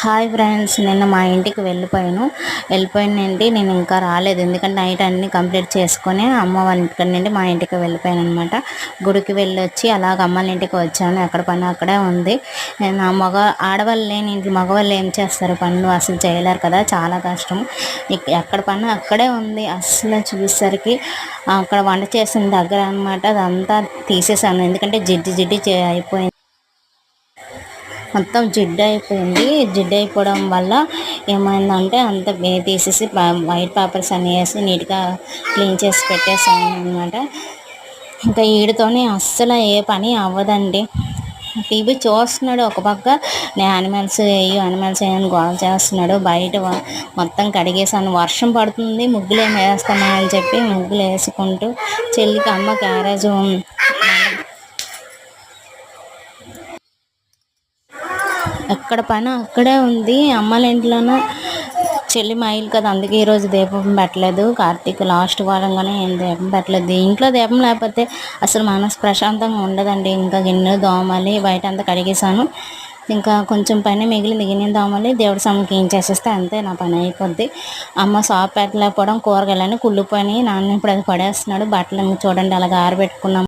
Hi friends, నిన్న మా ఇంటికి వెళ్ళిపోయినండి. నేను ఇంకా రాలేదు, ఎందుకంటే నైట్ అన్నీ కంప్లీట్ చేసుకొని అమ్మ వాళ్ళ ఇంటికి నుండి మా ఇంటికి వెళ్ళిపోయాను అనమాట. గుడికి వెళ్ళొచ్చి అలాగ అమ్మ వాళ్ళ ఇంటికి వచ్చాను. ఎక్కడ పని అక్కడే ఉంది. నా ఆడవాళ్ళు లేని ఇంట్లో మగవాళ్ళు ఏం చేస్తారు? పనులు అసలు చేయలేరు కదా, చాలా కష్టం. ఎక్కడ పని అక్కడే ఉంది. అసలు చూసేసరికి అక్కడ వంట చేసిన దగ్గర అనమాట అదంతా తీసేసాను, ఎందుకంటే జిడ్డు అయిపోయింది. మొత్తం జిడ్డు అయిపోవడం వల్ల ఏమైందంటే అంత తీసేసి వైట్ పేపర్స్ అన్నీ వేసి నీట్గా క్లీన్ చేసి పెట్టేసాను అనమాట. ఇంకా వీడితోనే అస్సలు ఏ పని అవ్వదండి. టీవీ చూస్తున్నాడు ఒక పక్క, నేను యానిమల్స్ వేయని గోల చేస్తున్నాడు. బయట మొత్తం కడిగేసాను. వర్షం పడుతుంది, ముగ్గులు ఏమి వేస్తామని చెప్పి ముగ్గులు వేసుకుంటూ చెల్లికి అమ్మ క్యారేజ్ ఎక్కడ పని అక్కడే ఉంది. అమ్మాళ్ళ ఇంట్లోనూ చెల్లి మైలు కదా, అందుకే ఈరోజు దీపం పెట్టలేదు. కార్తీక లాస్ట్ వారంగానే ఏం దీపం పెట్టలేదు. ఇంట్లో దీపం లేకపోతే అసలు మనసు ప్రశాంతంగా ఉండదండి. ఇంకా గిన్నె దోమలి బయట అంతా కడిగేసాను. ఇంకా కొంచెం పని మిగిలింది, గిన్నె దోమలి దేవుడి సమ్మకి ఏం చేసేస్తే అంతే నా పని అయిపోద్ది. అమ్మ షాప్ పెట్టలేకపోవడం, కూరగాయలని కుళ్ళిపోయి నాన్న ఇప్పుడు అది పడేస్తున్నాడు. బట్టలు చూడండి అలాగ ఆరబెట్టుకున్నాం.